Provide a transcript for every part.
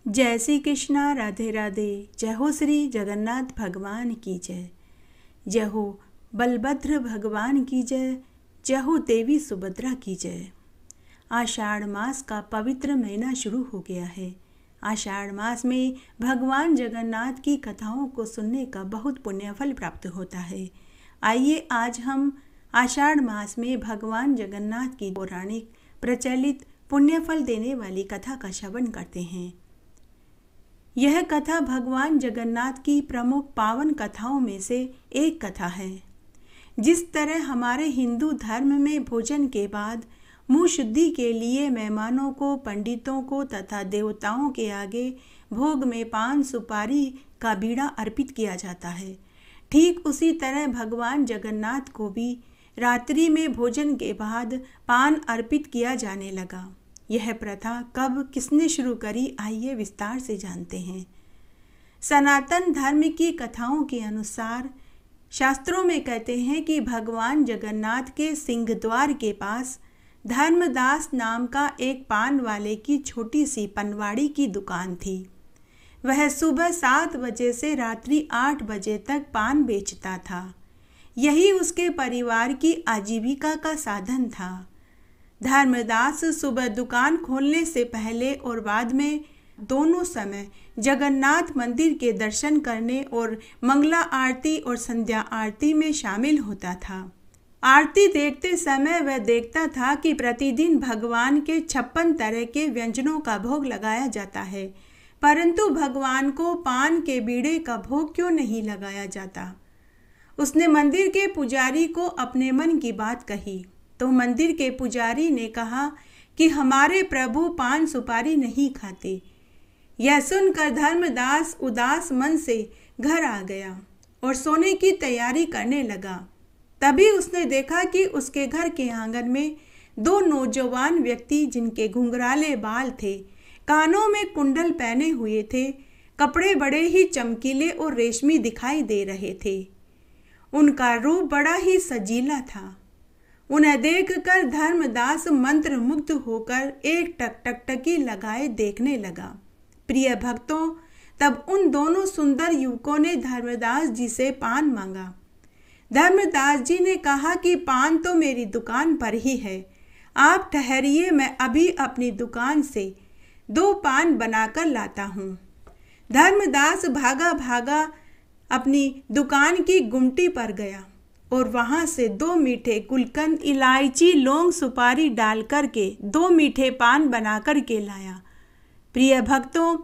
जय श्री कृष्णा, राधे राधे। जय हो श्री जगन्नाथ भगवान की जय। जय हो बलभद्र भगवान की जय। जय हो देवी सुभद्रा की जय। आषाढ़ मास का पवित्र महीना शुरू हो गया है। आषाढ़ मास में भगवान जगन्नाथ की कथाओं को सुनने का बहुत पुण्यफल प्राप्त होता है। आइए आज हम आषाढ़ मास में भगवान जगन्नाथ की पौराणिक प्रचलित पुण्यफल देने वाली कथा का श्रवण करते हैं। यह कथा भगवान जगन्नाथ की प्रमुख पावन कथाओं में से एक कथा है। जिस तरह हमारे हिंदू धर्म में भोजन के बाद मुंह शुद्धि के लिए मेहमानों को, पंडितों को तथा देवताओं के आगे भोग में पान सुपारी का बीड़ा अर्पित किया जाता है, ठीक उसी तरह भगवान जगन्नाथ को भी रात्रि में भोजन के बाद पान अर्पित किया जाने लगा। यह प्रथा कब किसने शुरू करी, आइए विस्तार से जानते हैं। सनातन धर्म की कथाओं के अनुसार शास्त्रों में कहते हैं कि भगवान जगन्नाथ के सिंहद्वार के पास धर्मदास नाम का एक पान वाले की छोटी सी पनवाड़ी की दुकान थी। वह सुबह 7 बजे से रात्रि 8 बजे तक पान बेचता था। यही उसके परिवार की आजीविका का साधन था। धर्मदास सुबह दुकान खोलने से पहले और बाद में दोनों समय जगन्नाथ मंदिर के दर्शन करने और मंगला आरती और संध्या आरती में शामिल होता था। आरती देखते समय वह देखता था कि प्रतिदिन भगवान के 56 तरह के व्यंजनों का भोग लगाया जाता है, परंतु भगवान को पान के बीड़े का भोग क्यों नहीं लगाया जाता। उसने मंदिर के पुजारी को अपने मन की बात कही तो मंदिर के पुजारी ने कहा कि हमारे प्रभु पान सुपारी नहीं खाते। यह सुनकर धर्मदास उदास मन से घर आ गया और सोने की तैयारी करने लगा। तभी उसने देखा कि उसके घर के आंगन में 2 नौजवान व्यक्ति, जिनके घुंघराले बाल थे, कानों में कुंडल पहने हुए थे, कपड़े बड़े ही चमकीले और रेशमी दिखाई दे रहे थे। उनका रूप बड़ा ही सजीला था। उन्हें देखकर धर्मदास मंत्र मुग्ध होकर एक टकटकी लगाए देखने लगा। प्रिय भक्तों, तब उन दोनों सुंदर युवकों ने धर्मदास जी से पान मांगा। धर्मदास जी ने कहा कि पान तो मेरी दुकान पर ही है, आप ठहरिए, मैं अभी अपनी दुकान से 2 पान बनाकर लाता हूँ। धर्मदास भागा भागा अपनी दुकान की गुमटी पर गया और वहां से 2 मीठे गुलकंद, इलायची, लौंग, सुपारी डाल करके 2 मीठे पान बना कर के लाया। प्रिय भक्तों,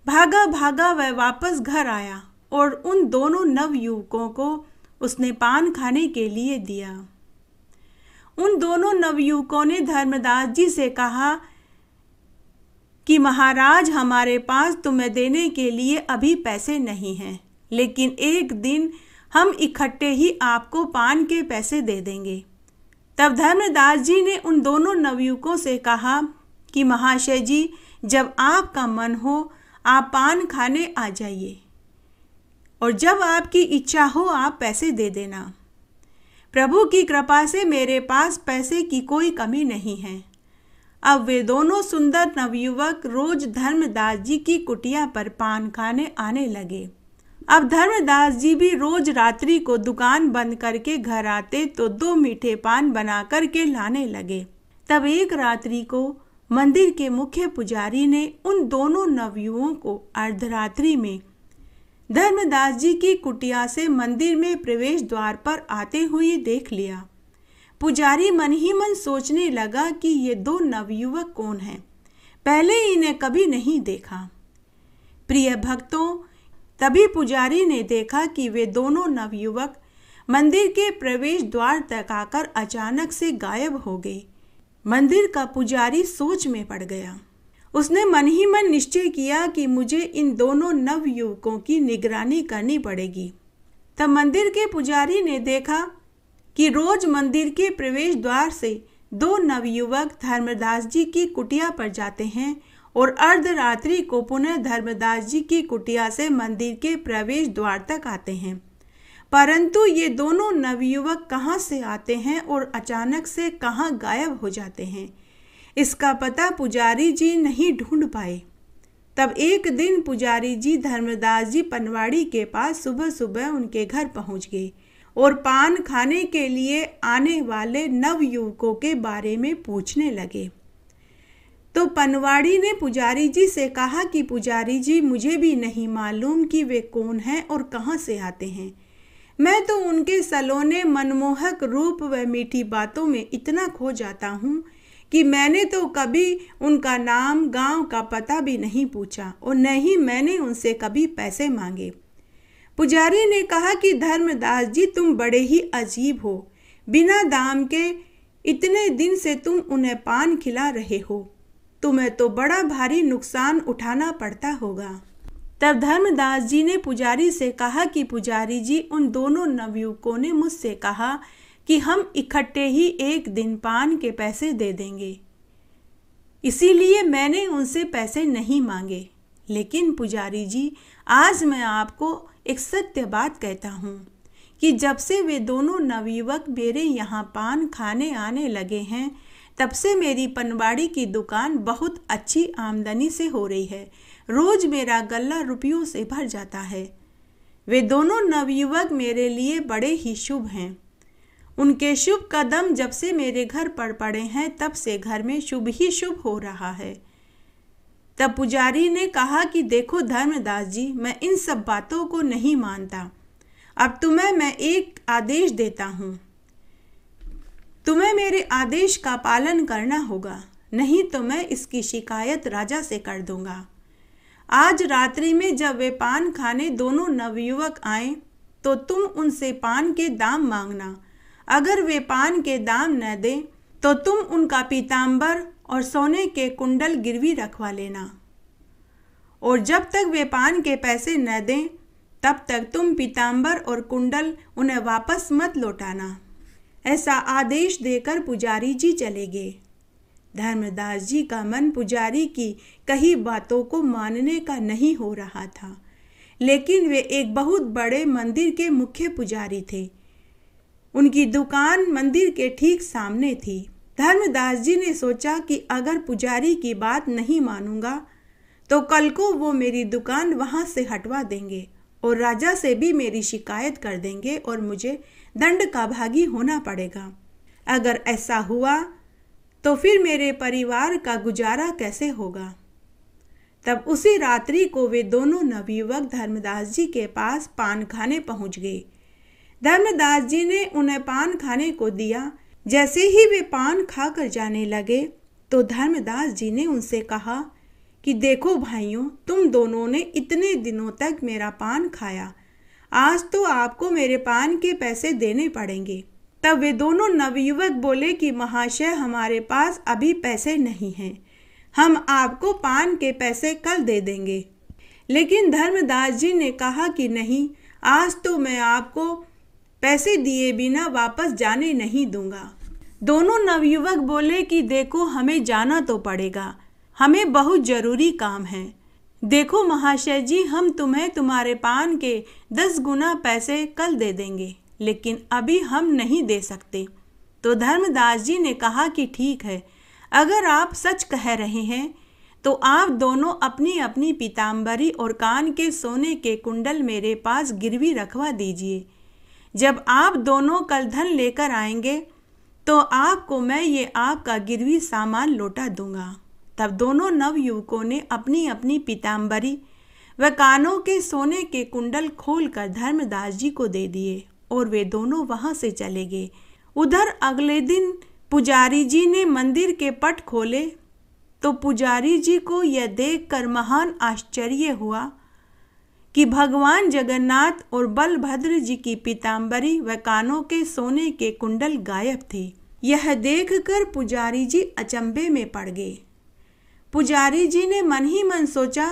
भागा भागा वह वापस घर आया और उन दोनों नव युवकों को उसने पान खाने के लिए दिया। उन दोनों नवयुवकों ने धर्मदास जी से कहा कि महाराज, हमारे पास तुम्हें देने के लिए अभी पैसे नहीं हैं, लेकिन एक दिन हम इकट्ठे ही आपको पान के पैसे दे देंगे। तब धर्मदास जी ने उन दोनों नवयुवकों से कहा कि महाशय जी, जब आपका मन हो आप पान खाने आ जाइए और जब आपकी इच्छा हो आप पैसे दे देना। प्रभु की कृपा से मेरे पास पैसे की कोई कमी नहीं है। अब वे दोनों सुंदर नवयुवक रोज धर्मदास जी की कुटिया पर पान खाने आने लगे। अब धर्मदास जी भी रोज रात्रि को दुकान बंद करके घर आते तो 2 मीठे पान बना करके लाने लगे। तब एक रात्रि को मंदिर के मुख्य पुजारी ने उन दोनों नवयुवकों को अर्धरात्रि में धर्मदास जी की कुटिया से मंदिर में प्रवेश द्वार पर आते हुए देख लिया। पुजारी मन ही मन सोचने लगा कि ये 2 नवयुवक कौन हैं, पहले इन्हें कभी नहीं देखा। प्रिय भक्तों, तभी पुजारी ने देखा कि वे दोनों नवयुवक मंदिर के प्रवेश द्वार तक आकर अचानक से गायब हो गए। मंदिर का पुजारी सोच में पड़ गया। उसने मन ही मन निश्चय किया कि मुझे इन दोनों नवयुवकों की निगरानी करनी पड़ेगी। तब मंदिर के पुजारी ने देखा कि रोज मंदिर के प्रवेश द्वार से 2 नवयुवक धर्मदास जी की कुटिया पर जाते हैं और अर्धरात्रि को पुनः धर्मदास जी की कुटिया से मंदिर के प्रवेश द्वार तक आते हैं, परंतु ये दोनों नवयुवक कहाँ से आते हैं और अचानक से कहाँ गायब हो जाते हैं, इसका पता पुजारी जी नहीं ढूंढ पाए। तब एक दिन पुजारी जी धर्मदास जी पनवाड़ी के पास सुबह सुबह उनके घर पहुंच गए और पान खाने के लिए आने वाले नवयुवकों के बारे में पूछने लगे। तो पनवाड़ी ने पुजारी जी से कहा कि पुजारी जी, मुझे भी नहीं मालूम कि वे कौन हैं और कहाँ से आते हैं। मैं तो उनके सलोने मनमोहक रूप व मीठी बातों में इतना खो जाता हूँ कि मैंने तो कभी उनका नाम, गांव का पता भी नहीं पूछा और न ही मैंने उनसे कभी पैसे मांगे। पुजारी ने कहा कि धर्मदास जी, तुम बड़े ही अजीब हो। बिना दाम के इतने दिन से तुम उन्हें पान खिला रहे हो। तुम्हें तो बड़ा भारी नुकसान उठाना पड़ता होगा। तब धर्मदास जी ने पुजारी से कहा कि पुजारी जी, उन दोनों नवयुवकों ने मुझसे कहा कि हम इकट्ठे ही एक दिन पान के पैसे दे देंगे, इसीलिए मैंने उनसे पैसे नहीं मांगे। लेकिन पुजारी जी, आज मैं आपको एक सत्य बात कहता हूँ कि जब से वे दोनों नवयुवक मेरे यहाँ पान खाने आने लगे हैं, तब से मेरी पनवाड़ी की दुकान बहुत अच्छी आमदनी से हो रही है। रोज मेरा गल्ला रुपयों से भर जाता है। वे दोनों नवयुवक मेरे लिए बड़े ही शुभ हैं। उनके शुभ कदम जब से मेरे घर पर पड़े हैं, तब से घर में शुभ ही शुभ हो रहा है। तब पुजारी ने कहा कि देखो धर्मदास जी, मैं इन सब बातों को नहीं मानता। अब तुम्हें मैं एक आदेश देता हूँ, तुम्हें मेरे आदेश का पालन करना होगा, नहीं तो मैं इसकी शिकायत राजा से कर दूंगा। आज रात्रि में जब वे पान खाने दोनों नवयुवक आए, तो तुम उनसे पान के दाम मांगना। अगर वे पान के दाम न दें, तो तुम उनका पीताम्बर और सोने के कुंडल गिरवी रखवा लेना, और जब तक वे पान के पैसे न दें, तब तक तुम पीताम्बर और कुंडल उन्हें वापस मत लौटाना। ऐसा आदेश देकर पुजारी जी चले गए। धर्मदास जी का मन पुजारी की कही बातों को मानने का नहीं हो रहा था, लेकिन वे एक बहुत बड़े मंदिर के मुख्य पुजारी थे। उनकी दुकान मंदिर के ठीक सामने थी। धर्मदास जी ने सोचा कि अगर पुजारी की बात नहीं मानूंगा तो कल को वो मेरी दुकान वहां से हटवा देंगे और राजा से भी मेरी शिकायत कर देंगे और मुझे दंड का भागी होना पड़ेगा। अगर ऐसा हुआ तो फिर मेरे परिवार का गुजारा कैसे होगा। तब उसी रात्रि को वे दोनों नवयुवक धर्मदास जी के पास पान खाने पहुंच गए। धर्मदास जी ने उन्हें पान खाने को दिया। जैसे ही वे पान खाकर जाने लगे, तो धर्मदास जी ने उनसे कहा कि देखो भाइयों, तुम दोनों ने इतने दिनों तक मेरा पान खाया, आज तो आपको मेरे पान के पैसे देने पड़ेंगे। तब वे दोनों नवयुवक बोले कि महाशय, हमारे पास अभी पैसे नहीं हैं, हम आपको पान के पैसे कल दे देंगे। लेकिन धर्मदास जी ने कहा कि नहीं, आज तो मैं आपको पैसे दिए बिना वापस जाने नहीं दूंगा। दोनों नवयुवक बोले कि देखो, हमें जाना तो पड़ेगा, हमें बहुत जरूरी काम है। देखो महाशय जी, हम तुम्हें तुम्हारे पान के 10 गुना पैसे कल दे देंगे, लेकिन अभी हम नहीं दे सकते। तो धर्मदास जी ने कहा कि ठीक है, अगर आप सच कह रहे हैं तो आप दोनों अपनी अपनी पीताम्बरी और कान के सोने के कुंडल मेरे पास गिरवी रखवा दीजिए। जब आप दोनों कल धन लेकर आएंगे तो आपको मैं ये आपका गिरवी सामान लौटा दूंगा। तब दोनों नवयुवकों ने अपनी अपनी पीताम्बरी व कानों के सोने के कुंडल खोलकर धर्मदास जी को दे दिए और वे दोनों वहां से चले गए। उधर अगले दिन पुजारी जी ने मंदिर के पट खोले तो पुजारी जी को यह देखकर महान आश्चर्य हुआ कि भगवान जगन्नाथ और बलभद्र जी की पीताम्बरी व कानों के सोने के कुंडल गायब थे। यह देखकर पुजारी जी अचंभे में पड़ गए। पुजारी जी ने मन ही मन सोचा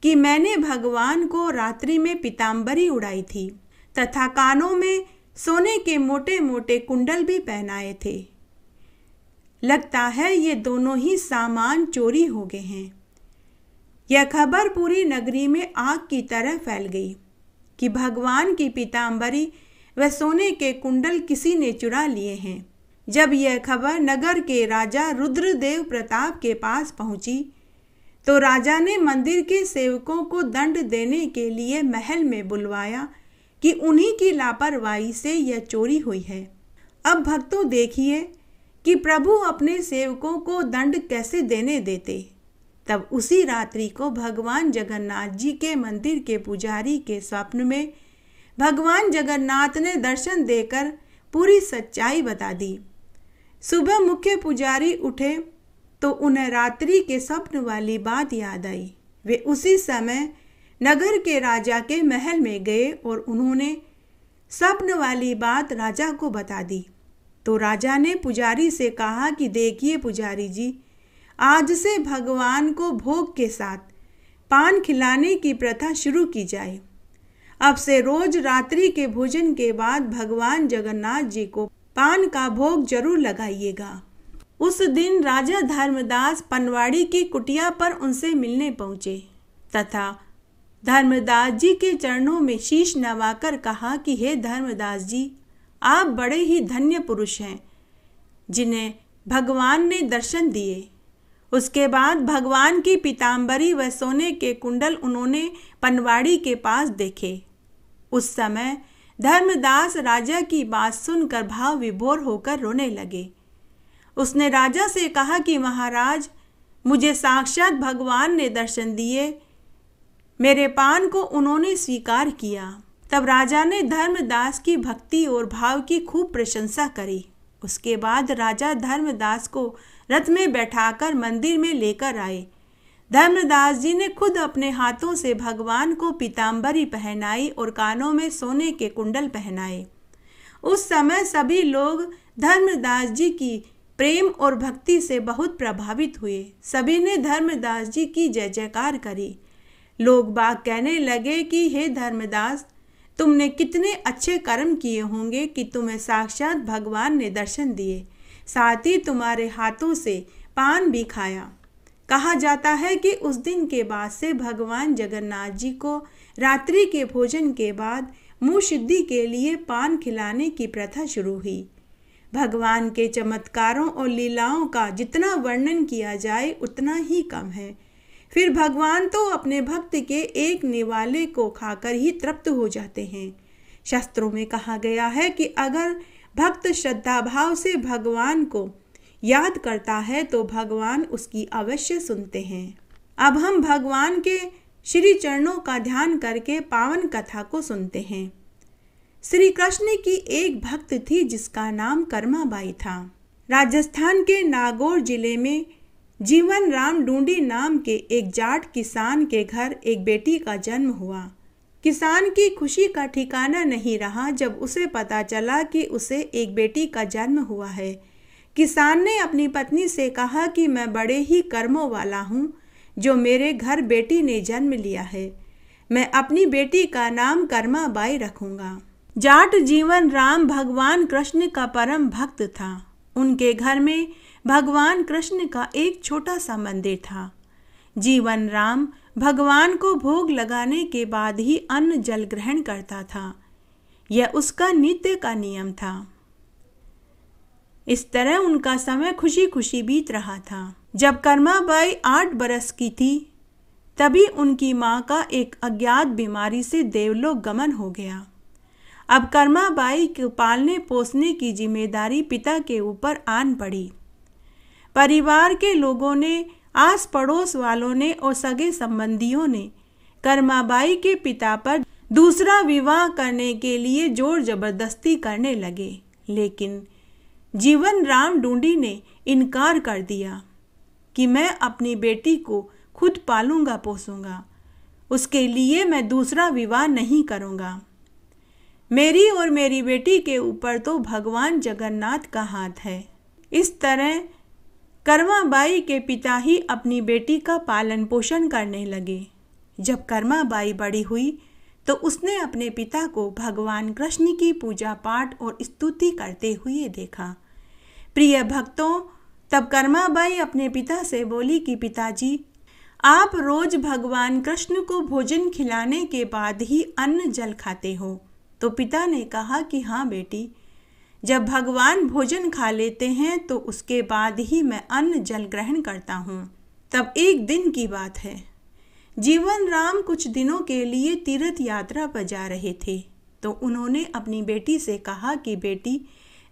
कि मैंने भगवान को रात्रि में पीताम्बरी उड़ाई थी तथा कानों में सोने के मोटे मोटे कुंडल भी पहनाए थे। लगता है ये दोनों ही सामान चोरी हो गए हैं। यह खबर पूरी नगरी में आग की तरह फैल गई कि भगवान की पीताम्बरी व सोने के कुंडल किसी ने चुरा लिए हैं। जब यह खबर नगर के राजा रुद्रदेव प्रताप के पास पहुंची तो राजा ने मंदिर के सेवकों को दंड देने के लिए महल में बुलवाया कि उन्हीं की लापरवाही से यह चोरी हुई है। अब भक्तों देखिए कि प्रभु अपने सेवकों को दंड कैसे देने देते। तब उसी रात्रि को भगवान जगन्नाथ जी के मंदिर के पुजारी के स्वप्न में भगवान जगन्नाथ ने दर्शन देकर पूरी सच्चाई बता दी। सुबह मुख्य पुजारी उठे तो उन्हें रात्रि के स्वप्न वाली बात याद आई। वे उसी समय नगर के राजा के महल में गए और उन्होंने स्वप्न वाली बात राजा को बता दी। तो राजा ने पुजारी से कहा कि देखिए पुजारी जी, आज से भगवान को भोग के साथ पान खिलाने की प्रथा शुरू की जाए। अब से रोज रात्रि के भोजन के बाद भगवान जगन्नाथ जी को पान का भोग जरूर लगाइएगा। उस दिन राजा धर्मदास पनवाड़ी की कुटिया पर उनसे मिलने पहुंचे तथा धर्मदास जी के चरणों में शीश नवाकर कहा कि हे धर्मदास जी, आप बड़े ही धन्य पुरुष हैं जिन्हें भगवान ने दर्शन दिए। उसके बाद भगवान की पीतांबरी व सोने के कुंडल उन्होंने पनवाड़ी के पास देखे। उस समय धर्मदास राजा की बात सुनकर भाव विभोर होकर रोने लगे। उसने राजा से कहा कि महाराज, मुझे साक्षात भगवान ने दर्शन दिए, मेरे पान को उन्होंने स्वीकार किया। तब राजा ने धर्मदास की भक्ति और भाव की खूब प्रशंसा करी। उसके बाद राजा धर्मदास को रथ में बैठाकर मंदिर में लेकर आए। धर्मदास जी ने खुद अपने हाथों से भगवान को पीतांबरी पहनाई और कानों में सोने के कुंडल पहनाए। उस समय सभी लोग धर्मदास जी की प्रेम और भक्ति से बहुत प्रभावित हुए। सभी ने धर्मदास जी की जय जयकार करी। लोग बाग कहने लगे कि हे धर्मदास, तुमने कितने अच्छे कर्म किए होंगे कि तुम्हें साक्षात भगवान ने दर्शन दिए, साथ ही तुम्हारे हाथों से पान भी खाया। कहा जाता है कि उस दिन के बाद से भगवान जगन्नाथ जी को रात्रि के भोजन के बाद मुँह शुद्धि के लिए पान खिलाने की प्रथा शुरू हुई। भगवान के चमत्कारों और लीलाओं का जितना वर्णन किया जाए उतना ही कम है। फिर भगवान तो अपने भक्त के एक निवाले को खाकर ही तृप्त हो जाते हैं। शास्त्रों में कहा गया है कि अगर भक्त श्रद्धा भाव से भगवान को याद करता है तो भगवान उसकी अवश्य सुनते हैं। अब हम भगवान के श्री चरणों का ध्यान करके पावन कथा को सुनते हैं। श्री कृष्ण की एक भक्त थी जिसका नाम कर्माबाई था। राजस्थान के नागौर जिले में जीवन राम डूंडी नाम के एक जाट किसान के घर एक बेटी का जन्म हुआ। किसान की खुशी का ठिकाना नहीं रहा जब उसे पता चला कि उसे एक बेटी का जन्म हुआ है। किसान ने अपनी पत्नी से कहा कि मैं बड़े ही कर्मों वाला हूँ जो मेरे घर बेटी ने जन्म लिया है। मैं अपनी बेटी का नाम कर्माबाई रखूँगा। जाट जीवन राम भगवान कृष्ण का परम भक्त था। उनके घर में भगवान कृष्ण का एक छोटा सा मंदिर था। जीवन राम भगवान को भोग लगाने के बाद ही अन्न जल ग्रहण करता था। यह उसका नित्य का नियम था। इस तरह उनका समय खुशी खुशी बीत रहा था। जब कर्माबाई 8 बरस की थी तभी उनकी माँ का एक अज्ञात बीमारी से देवलोक गमन हो गया। अब कर्माबाई को पालने पोसने की जिम्मेदारी पिता के ऊपर आन पड़ी। परिवार के लोगों ने, आस पड़ोस वालों ने और सगे संबंधियों ने कर्माबाई के पिता पर दूसरा विवाह करने के लिए जोर जबरदस्ती करने लगे, लेकिन जीवन राम डूंडी ने इनकार कर दिया कि मैं अपनी बेटी को खुद पालूंगा पोसूंगा, उसके लिए मैं दूसरा विवाह नहीं करूंगा। मेरी और मेरी बेटी के ऊपर तो भगवान जगन्नाथ का हाथ है। इस तरह कर्माबाई के पिता ही अपनी बेटी का पालन पोषण करने लगे। जब कर्माबाई बड़ी हुई तो उसने अपने पिता को भगवान कृष्ण की पूजा पाठ और स्तुति करते हुए देखा। प्रिय भक्तों, तब कर्माबाई अपने पिता से बोली कि पिताजी, आप रोज भगवान कृष्ण को भोजन खिलाने के बाद ही अन्न जल खाते हो। तो पिता ने कहा कि हाँ बेटी, जब भगवान भोजन खा लेते हैं तो उसके बाद ही मैं अन्न जल ग्रहण करता हूँ। तब एक दिन की बात है, जीवन राम कुछ दिनों के लिए तीर्थ यात्रा पर जा रहे थे। तो उन्होंने अपनी बेटी से कहा कि बेटी,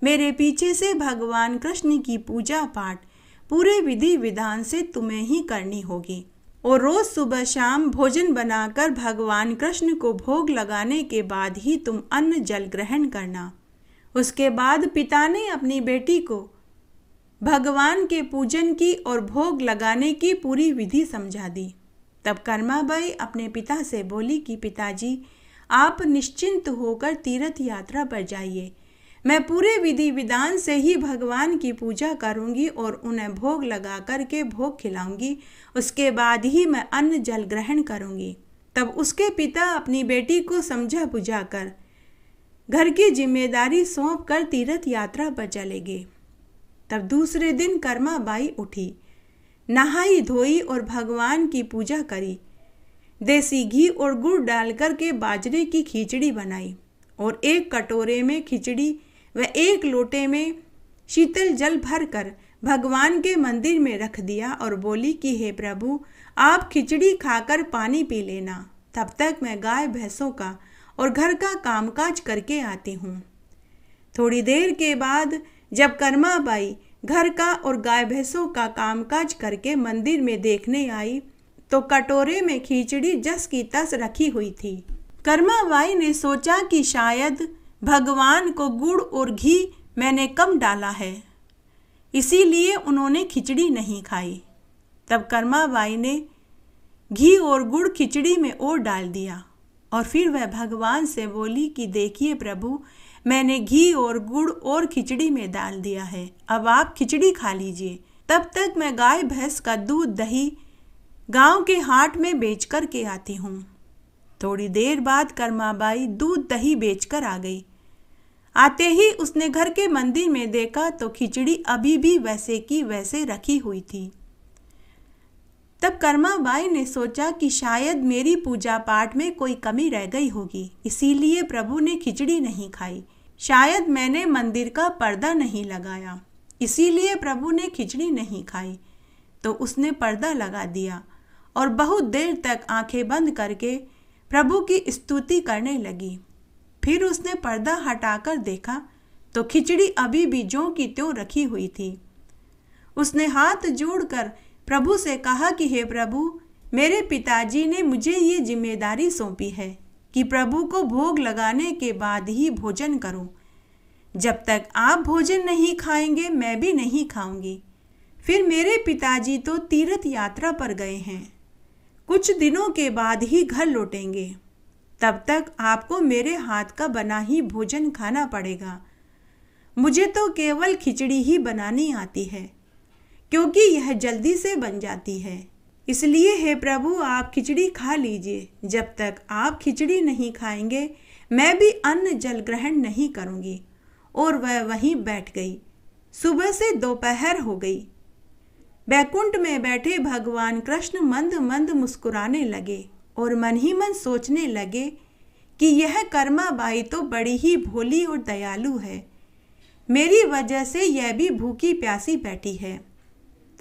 मेरे पीछे से भगवान कृष्ण की पूजा पाठ पूरे विधि विधान से तुम्हें ही करनी होगी और रोज सुबह शाम भोजन बनाकर भगवान कृष्ण को भोग लगाने के बाद ही तुम अन्न जल ग्रहण करना। उसके बाद पिता ने अपनी बेटी को भगवान के पूजन की और भोग लगाने की पूरी विधि समझा दी। तब कर्माबाई अपने पिता से बोली कि पिताजी, आप निश्चिंत होकर तीर्थ यात्रा पर जाइए। मैं पूरे विधि विधान से ही भगवान की पूजा करूंगी और उन्हें भोग लगा करके भोग खिलाऊंगी। उसके बाद ही मैं अन्न जल ग्रहण करूंगी। तब उसके पिता अपनी बेटी को समझा बुझाकर घर की जिम्मेदारी सौंप कर तीर्थ यात्रा पर चले गए। तब दूसरे दिन कर्माबाई उठी, नहाई धोई और भगवान की पूजा करी। देसी घी और गुड़ डालकर के बाजरे की खिचड़ी बनाई और एक कटोरे में खिचड़ी व एक लोटे में शीतल जल भरकर भगवान के मंदिर में रख दिया और बोली कि हे प्रभु, आप खिचड़ी खाकर पानी पी लेना, तब तक मैं गाय भैंसों का और घर का कामकाज करके आती हूँ। थोड़ी देर के बाद जब कर्माबाई घर का और गाय भैंसों का कामकाज करके मंदिर में देखने आई तो कटोरे में खिचड़ी जस की तस रखी हुई थी। कर्माबाई ने सोचा कि शायद भगवान को गुड़ और घी मैंने कम डाला है, इसीलिए उन्होंने खिचड़ी नहीं खाई। तब कर्माबाई ने घी और गुड़ खिचड़ी में और डाल दिया और फिर वह भगवान से बोली कि देखिए प्रभु, मैंने घी और गुड़ और खिचड़ी में डाल दिया है, अब आप खिचड़ी खा लीजिए। तब तक मैं गाय भैंस का दूध दही गांव के हाट में बेच कर के आती हूँ। थोड़ी देर बाद कर्माबाई दूध दही बेचकर आ गई। आते ही उसने घर के मंदिर में देखा तो खिचड़ी अभी भी वैसे की वैसे रखी हुई थी। तब कर्माबाई ने सोचा कि शायद मेरी पूजा पाठ में कोई कमी रह गई होगी, इसीलिए प्रभु ने खिचड़ी नहीं खाई। शायद मैंने मंदिर का पर्दा नहीं लगाया, इसीलिए प्रभु ने खिचड़ी नहीं खाई। तो उसने पर्दा लगा दिया और बहुत देर तक आंखें बंद करके प्रभु की स्तुति करने लगी। फिर उसने पर्दा हटाकर देखा तो खिचड़ी अभी भी ज्यों की त्यों रखी हुई थी। उसने हाथ जोड़कर प्रभु से कहा कि हे प्रभु, मेरे पिताजी ने मुझे ये जिम्मेदारी सौंपी है कि प्रभु को भोग लगाने के बाद ही भोजन करूं। जब तक आप भोजन नहीं खाएंगे मैं भी नहीं खाऊंगी। फिर मेरे पिताजी तो तीर्थ यात्रा पर गए हैं, कुछ दिनों के बाद ही घर लौटेंगे। तब तक आपको मेरे हाथ का बना ही भोजन खाना पड़ेगा। मुझे तो केवल खिचड़ी ही बनानी आती है, क्योंकि यह जल्दी से बन जाती है। इसलिए हे प्रभु, आप खिचड़ी खा लीजिए। जब तक आप खिचड़ी नहीं खाएंगे मैं भी अन्न जल ग्रहण नहीं करूँगी। और वह वहीं बैठ गई। सुबह से दोपहर हो गई। बैकुंठ में बैठे भगवान कृष्ण मंद मंद मुस्कुराने लगे और मन ही मन सोचने लगे कि यह कर्माबाई तो बड़ी ही भोली और दयालु है, मेरी वजह से यह भी भूखी प्यासी बैठी है।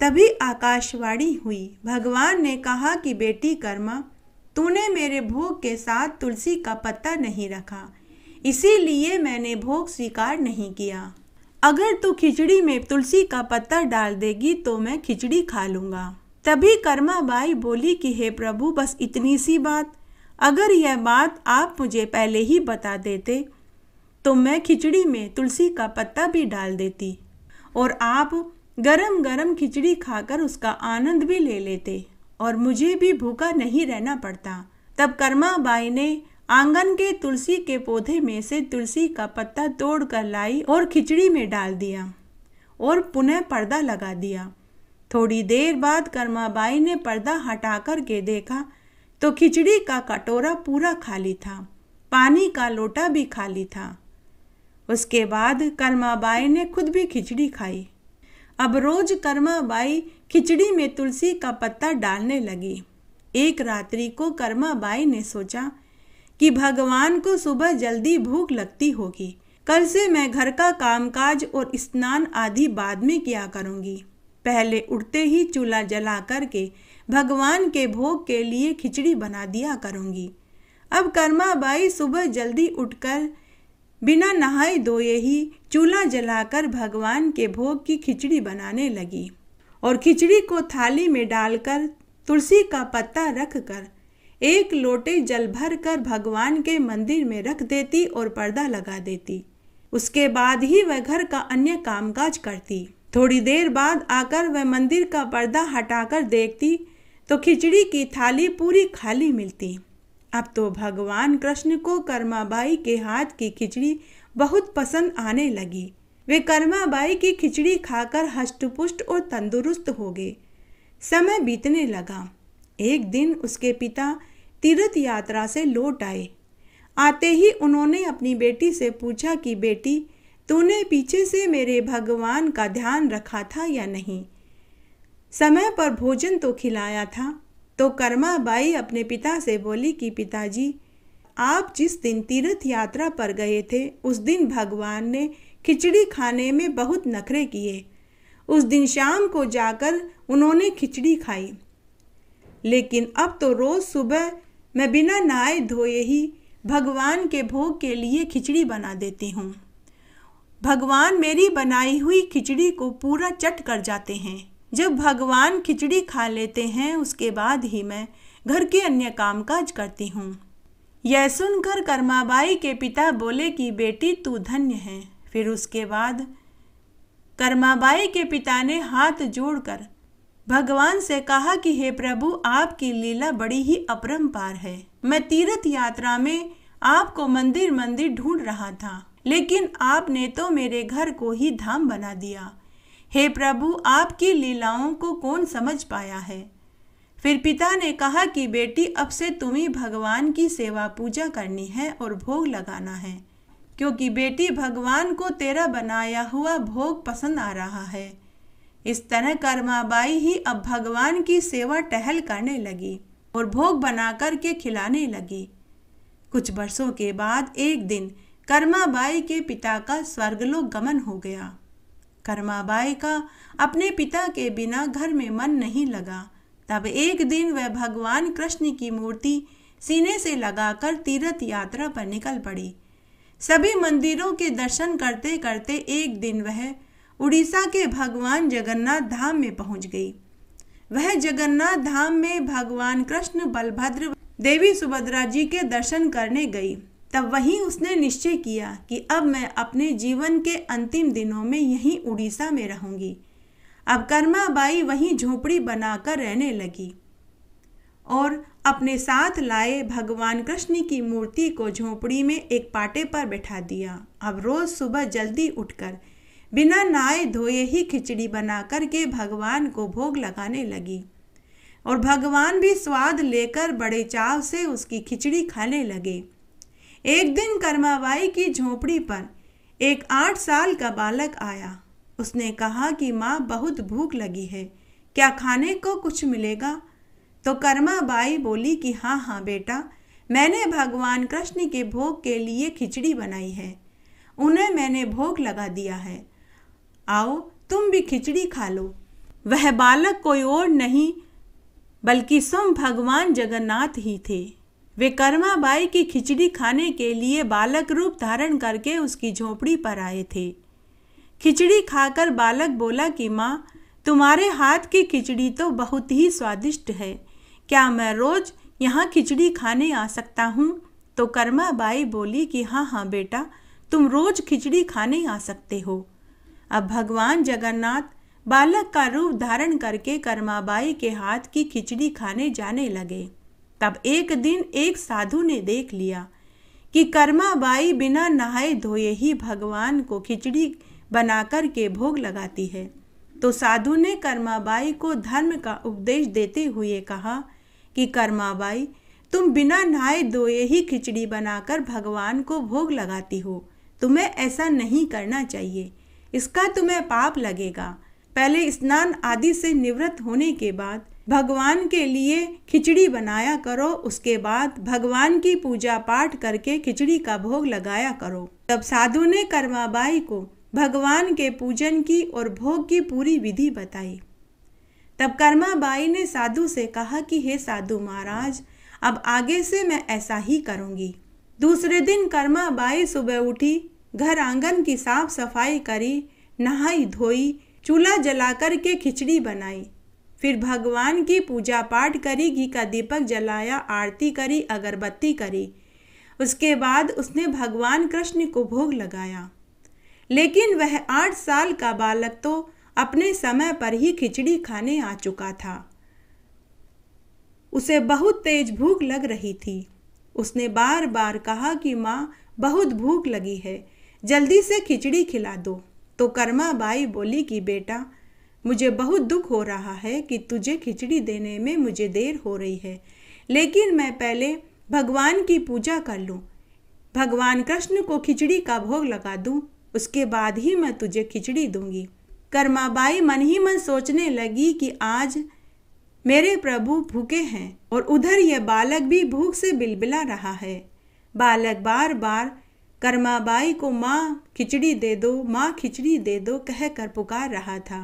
तभी आकाशवाणी हुई। भगवान ने कहा कि बेटी कर्मा, तूने मेरे भोग के साथ तुलसी का पत्ता नहीं रखा, इसीलिए मैंने भोग स्वीकार नहीं किया। अगर तू खिचड़ी में तुलसी का पत्ता डाल देगी तो मैं खिचड़ी खा लूँगा। तभी कर्माबाई बोली कि हे प्रभु, बस इतनी सी बात, अगर यह बात आप मुझे पहले ही बता देते तो मैं खिचड़ी में तुलसी का पत्ता भी डाल देती और आप गरम गरम खिचड़ी खाकर उसका आनंद भी ले लेते और मुझे भी भूखा नहीं रहना पड़ता। तब कर्माबाई ने आंगन के तुलसी के पौधे में से तुलसी का पत्ता तोड़ कर लाई और खिचड़ी में डाल दिया और पुनः पर्दा लगा दिया। थोड़ी देर बाद कर्माबाई ने पर्दा हटाकर के देखा तो खिचड़ी का कटोरा पूरा खाली था, पानी का लोटा भी खाली था। उसके बाद कर्माबाई ने खुद भी खिचड़ी खाई। अब रोज कर्माबाई खिचड़ी में तुलसी का पत्ता डालने लगी। एक रात्रि को कर्माबाई ने सोचा कि भगवान को सुबह जल्दी भूख लगती होगी, कल से मैं घर का कामकाज और स्नान आदि बाद में किया करूँगी। पहले उठते ही चूल्हा जला करके भगवान के भोग के लिए खिचड़ी बना दिया करूँगी। अब कर्माबाई सुबह जल्दी उठकर बिना नहाए धोए ही चूल्हा जलाकर भगवान के भोग की खिचड़ी बनाने लगी और खिचड़ी को थाली में डालकर तुलसी का पत्ता रखकर एक लोटे जल भर कर भगवान के मंदिर में रख देती और पर्दा लगा देती। उसके बाद ही वह घर का अन्य कामकाज करती। थोड़ी देर बाद आकर वह मंदिर का पर्दा हटाकर देखती तो खिचड़ी की थाली पूरी खाली मिलती। अब तो भगवान कृष्ण को कर्माबाई के हाथ की खिचड़ी बहुत पसंद आने लगी। वे कर्माबाई की खिचड़ी खाकर हष्टपुष्ट और तंदुरुस्त हो गए। समय बीतने लगा। एक दिन उसके पिता तीर्थ यात्रा से लौट आए। आते ही उन्होंने अपनी बेटी से पूछा कि बेटी, तूने पीछे से मेरे भगवान का ध्यान रखा था या नहीं? समय पर भोजन तो खिलाया था? तो कर्माबाई अपने पिता से बोली कि पिताजी, आप जिस दिन तीर्थ यात्रा पर गए थे उस दिन भगवान ने खिचड़ी खाने में बहुत नखरे किए। उस दिन शाम को जाकर उन्होंने खिचड़ी खाई, लेकिन अब तो रोज़ सुबह मैं बिना नहाए धोए ही भगवान के भोग के लिए खिचड़ी बना देती हूँ। भगवान मेरी बनाई हुई खिचड़ी को पूरा चट कर जाते हैं। जब भगवान खिचड़ी खा लेते हैं उसके बाद ही मैं घर के अन्य कामकाज करती हूँ। यह सुनकर कर्माबाई के पिता बोले कि बेटी तू धन्य है। फिर उसके बाद कर्माबाई के पिता ने हाथ जोड़कर भगवान से कहा कि हे प्रभु, आपकी लीला बड़ी ही अपरंपार है। मैं तीर्थ यात्रा में आपको मंदिर मंदिर ढूंढ रहा था, लेकिन आपने तो मेरे घर को ही धाम बना दिया। हे प्रभु, आपकी लीलाओं को कौन समझ पाया है? फिर पिता ने कहा कि बेटी, अब से तुम्हें भगवान की सेवा पूजा करनी है और भोग लगाना है, क्योंकि बेटी भगवान को तेरा बनाया हुआ भोग पसंद आ रहा है। इस तरह कर्माबाई ही अब भगवान की सेवा टहल करने लगी और भोग बना कर के खिलाने लगी। कुछ वर्षों के बाद एक दिन कर्माबाई के पिता का स्वर्गलोक गमन हो गया। कर्माबाई का अपने पिता के बिना घर में मन नहीं लगा। तब एक दिन वह भगवान कृष्ण की मूर्ति सीने से लगाकर तीर्थ यात्रा पर निकल पड़ी। सभी मंदिरों के दर्शन करते करते एक दिन वह उड़ीसा के भगवान जगन्नाथ धाम में पहुंच गई। वह जगन्नाथ धाम में भगवान कृष्ण, बलभद्र, देवी सुभद्रा जी के दर्शन करने गई। तब वहीं उसने निश्चय किया कि अब मैं अपने जीवन के अंतिम दिनों में यहीं उड़ीसा में रहूंगी। अब कर्माबाई वहीं झोपड़ी बनाकर रहने लगी और अपने साथ लाए भगवान कृष्ण की मूर्ति को झोपड़ी में एक पाटे पर बैठा दिया। अब रोज सुबह जल्दी उठकर बिना नहाए धोए ही खिचड़ी बना करके भगवान को भोग लगाने लगी और भगवान भी स्वाद लेकर बड़े चाव से उसकी खिचड़ी खाने लगे। एक दिन कर्माबाई की झोपड़ी पर एक 8 साल का बालक आया। उसने कहा कि माँ, बहुत भूख लगी है, क्या खाने को कुछ मिलेगा? तो कर्माबाई बोली कि हाँ हाँ बेटा, मैंने भगवान कृष्ण के भोग के लिए खिचड़ी बनाई है, उन्हें मैंने भोग लगा दिया है, आओ तुम भी खिचड़ी खा लो। वह बालक कोई और नहीं बल्कि स्वयं भगवान जगन्नाथ ही थे। वे कर्माबाई की खिचड़ी खाने के लिए बालक रूप धारण करके उसकी झोपड़ी पर आए थे। खिचड़ी खाकर बालक बोला कि माँ, तुम्हारे हाथ की खिचड़ी तो बहुत ही स्वादिष्ट है, क्या मैं रोज यहाँ खिचड़ी खाने आ सकता हूँ? तो कर्माबाई बोली कि हाँ हाँ बेटा, तुम रोज खिचड़ी खाने आ सकते हो। अब भगवान जगन्नाथ बालक का रूप धारण करके कर्माबाई के हाथ की खिचड़ी खाने जाने लगे। तब एक दिन एक साधु ने देख लिया कि कर्माबाई बिना नहाए धोए ही भगवान को खिचड़ी बनाकर के भोग लगाती है। तो साधु ने कर्माबाई को धर्म का उपदेश देते हुए कहा कि कर्माबाई, तुम बिना नहाए धोए ही खिचड़ी बनाकर भगवान को भोग लगाती हो, तुम्हें ऐसा नहीं करना चाहिए, इसका तुम्हें पाप लगेगा। पहले स्नान आदि से निवृत्त होने के बाद भगवान के लिए खिचड़ी बनाया करो, उसके बाद भगवान की पूजा पाठ करके खिचड़ी का भोग लगाया करो। तब साधु ने कर्माबाई को भगवान के पूजन की और भोग की पूरी विधि बताई। तब कर्माबाई ने साधु से कहा कि हे साधु महाराज, अब आगे से मैं ऐसा ही करूंगी। दूसरे दिन कर्माबाई सुबह उठी, घर आंगन की साफ सफाई करी, नहाई धोई, चूल्हा जलाकर के खिचड़ी बनाई, फिर भगवान की पूजा पाठ करी, घी का दीपक जलाया, आरती करी, अगरबत्ती करी। उसके बाद उसने भगवान कृष्ण को भोग लगाया। लेकिन वह 8 साल का बालक तो अपने समय पर ही खिचड़ी खाने आ चुका था। उसे बहुत तेज भूख लग रही थी। उसने बार बार कहा कि माँ, बहुत भूख लगी है, जल्दी से खिचड़ी खिला दो। तो कर्माबाई बोली कि बेटा, मुझे बहुत दुख हो रहा है कि तुझे खिचड़ी देने में मुझे देर हो रही है, लेकिन मैं पहले भगवान की पूजा कर लूं, भगवान कृष्ण को खिचड़ी का भोग लगा दूं, उसके बाद ही मैं तुझे खिचड़ी दूंगी। कर्माबाई मन ही मन सोचने लगी कि आज मेरे प्रभु भूखे हैं और उधर यह बालक भी भूख से बिलबिला रहा है। बालक बार बार कर्माबाई को माँ खिचड़ी दे दो, माँ खिचड़ी दे दो कह कर पुकार रहा था।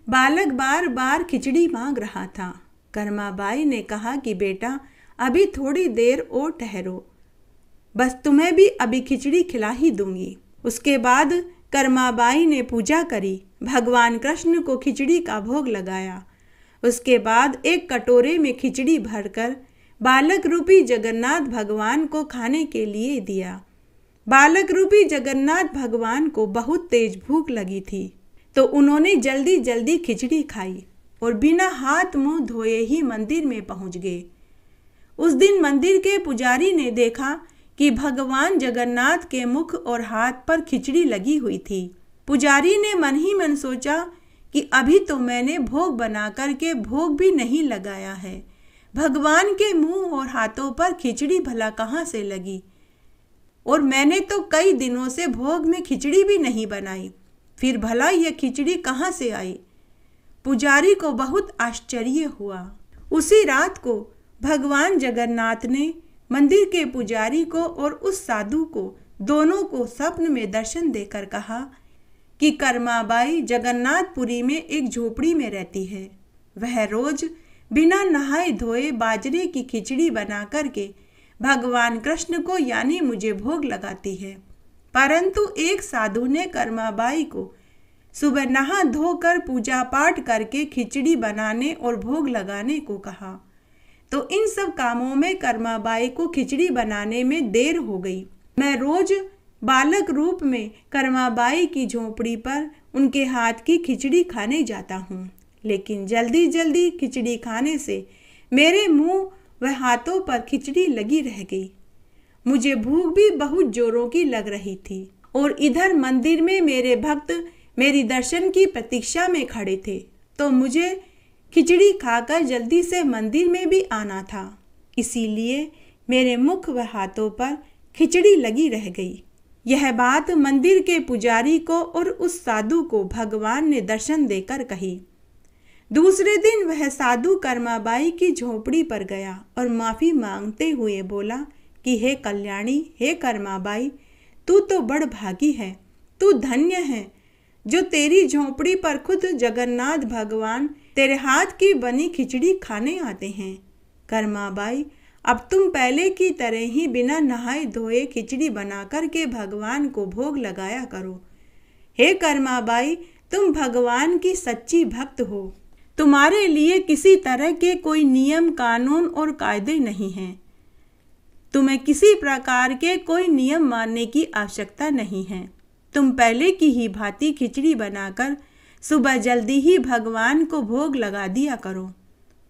बालक बार बार खिचड़ी मांग रहा था। कर्माबाई ने कहा कि बेटा, अभी थोड़ी देर और ठहरो, बस तुम्हें भी अभी खिचड़ी खिला ही दूंगी। उसके बाद कर्माबाई ने पूजा करी, भगवान कृष्ण को खिचड़ी का भोग लगाया। उसके बाद एक कटोरे में खिचड़ी भरकर बालक रूपी जगन्नाथ भगवान को खाने के लिए दिया। बालक रूपी जगन्नाथ भगवान को बहुत तेज भूख लगी थी, तो उन्होंने जल्दी जल्दी खिचड़ी खाई और बिना हाथ मुंह धोए ही मंदिर में पहुंच गए। उस दिन मंदिर के पुजारी ने देखा कि भगवान जगन्नाथ के मुख और हाथ पर खिचड़ी लगी हुई थी। पुजारी ने मन ही मन सोचा कि अभी तो मैंने भोग बना करके भोग भी नहीं लगाया है, भगवान के मुंह और हाथों पर खिचड़ी भला कहाँ से लगी, और मैंने तो कई दिनों से भोग में खिचड़ी भी नहीं बनाई, फिर भला यह खिचड़ी कहाँ से आई। पुजारी को बहुत आश्चर्य हुआ। उसी रात को भगवान जगन्नाथ ने मंदिर के पुजारी को और उस साधु को दोनों को स्वप्न में दर्शन देकर कहा कि कर्माबाई जगन्नाथपुरी में एक झोपड़ी में रहती है। वह रोज बिना नहाए धोए बाजरे की खिचड़ी बना करके भगवान कृष्ण को यानी मुझे भोग लगाती है। परंतु एक साधु ने कर्माबाई को सुबह नहा धोकर पूजा पाठ करके खिचड़ी बनाने और भोग लगाने को कहा, तो इन सब कामों में कर्माबाई को खिचड़ी बनाने में देर हो गई। मैं रोज बालक रूप में कर्माबाई की झोपड़ी पर उनके हाथ की खिचड़ी खाने जाता हूँ, लेकिन जल्दी जल्दी खिचड़ी खाने से मेरे मुंह व हाथों पर खिचड़ी लगी रह गई। मुझे भूख भी बहुत जोरों की लग रही थी और इधर मंदिर में मेरे भक्त मेरी दर्शन की प्रतीक्षा में खड़े थे, तो मुझे खिचड़ी खाकर जल्दी से मंदिर में भी आना था, इसीलिए मेरे मुख व हाथों पर खिचड़ी लगी रह गई। यह बात मंदिर के पुजारी को और उस साधु को भगवान ने दर्शन देकर कही। दूसरे दिन वह साधु कर्माबाई की झोपड़ी पर गया और माफी मांगते हुए बोला कि हे कल्याणी, हे कर्माबाई, तू तो बड़ भागी है, तू धन्य है जो तेरी झोपड़ी पर खुद जगन्नाथ भगवान तेरे हाथ की बनी खिचड़ी खाने आते हैं। कर्माबाई, अब तुम पहले की तरह ही बिना नहाए धोए खिचड़ी बना करके भगवान को भोग लगाया करो। हे कर्माबाई, तुम भगवान की सच्ची भक्त हो। तुम्हारे लिए किसी तरह के कोई नियम कानून और कायदे नहीं हैं। तुम्हें किसी प्रकार के कोई नियम मानने की आवश्यकता नहीं है। तुम पहले की ही भांति खिचड़ी बनाकर सुबह जल्दी ही भगवान को भोग लगा दिया करो।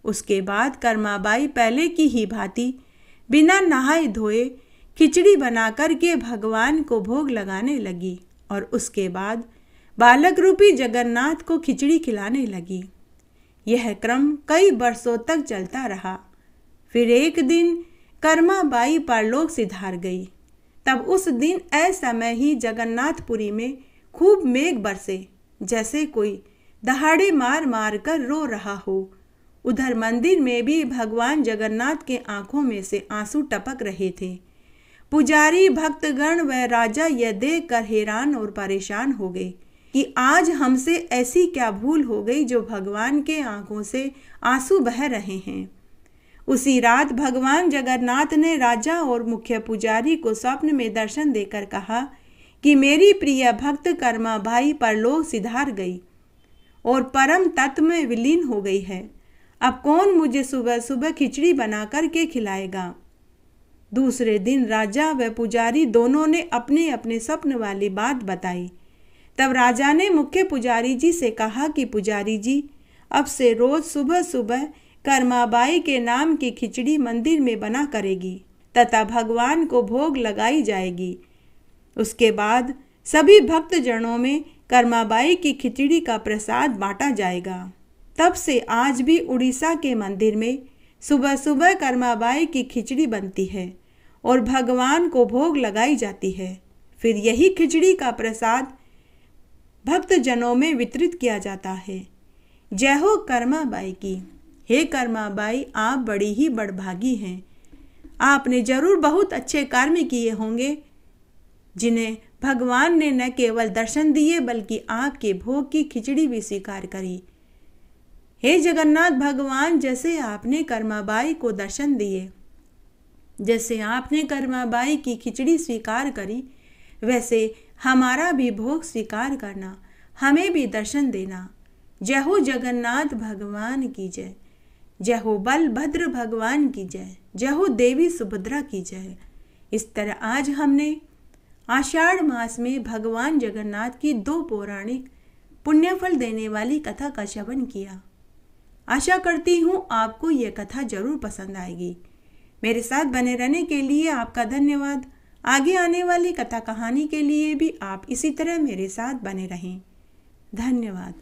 उसके बाद कर्माबाई पहले की ही भांति बिना नहाए धोए खिचड़ी बनाकर के भगवान को भोग लगाने लगी और उसके बाद बालक रूपी जगन्नाथ को खिचड़ी खिलाने लगी। यह क्रम कई वर्षों तक चलता रहा। फिर एक दिन कर्माबाई परलोक सिधार गई। तब उस दिन असमय ही जगन्नाथपुरी में खूब मेघ बरसे, जैसे कोई दहाड़े मार मार कर रो रहा हो। उधर मंदिर में भी भगवान जगन्नाथ के आंखों में से आंसू टपक रहे थे। पुजारी, भक्तगण व राजा यह देख कर हैरान और परेशान हो गए कि आज हमसे ऐसी क्या भूल हो गई जो भगवान के आंखों से आंसू बह रहे हैं। उसी रात भगवान जगन्नाथ ने राजा और मुख्य पुजारी को स्वप्न में दर्शन देकर कहा कि मेरी प्रिय भक्त कर्माबाई परलोक सिधार गई और परम तत्व में विलीन हो गई है। अब कौन मुझे सुबह सुबह खिचड़ी बना करके खिलाएगा। दूसरे दिन राजा व पुजारी दोनों ने अपने अपने स्वप्न वाली बात बताई। तब राजा ने मुख्य पुजारी जी से कहा कि पुजारी जी, अब से रोज सुबह सुबह कर्माबाई के नाम की खिचड़ी मंदिर में बना करेगी तथा भगवान को भोग लगाई जाएगी। उसके बाद सभी भक्त जनों में कर्माबाई की खिचड़ी का प्रसाद बांटा जाएगा। तब से आज भी उड़ीसा के मंदिर में सुबह सुबह कर्माबाई की खिचड़ी बनती है और भगवान को भोग लगाई जाती है। फिर यही खिचड़ी का प्रसाद भक्त जनों में वितरित किया जाता है। जय हो कर्माबाई की। हे कर्माबाई, आप बड़ी ही बड़भागी हैं। आपने जरूर बहुत अच्छे कर्म किए होंगे जिन्हें भगवान ने न केवल दर्शन दिए बल्कि आपके भोग की खिचड़ी भी स्वीकार करी। हे जगन्नाथ भगवान, जैसे आपने कर्माबाई को दर्शन दिए, जैसे आपने कर्माबाई की खिचड़ी स्वीकार करी, वैसे हमारा भी भोग स्वीकार करना, हमें भी दर्शन देना। जय हो जगन्नाथ भगवान की जय। जय हो बलभद्र भगवान की जय। जय हो देवी सुभद्रा की जय। इस तरह आज हमने आषाढ़ मास में भगवान जगन्नाथ की 2 पौराणिक पुण्यफल देने वाली कथा का श्रवण किया। आशा करती हूँ आपको यह कथा जरूर पसंद आएगी। मेरे साथ बने रहने के लिए आपका धन्यवाद। आगे आने वाली कथा कहानी के लिए भी आप इसी तरह मेरे साथ बने रहें। धन्यवाद।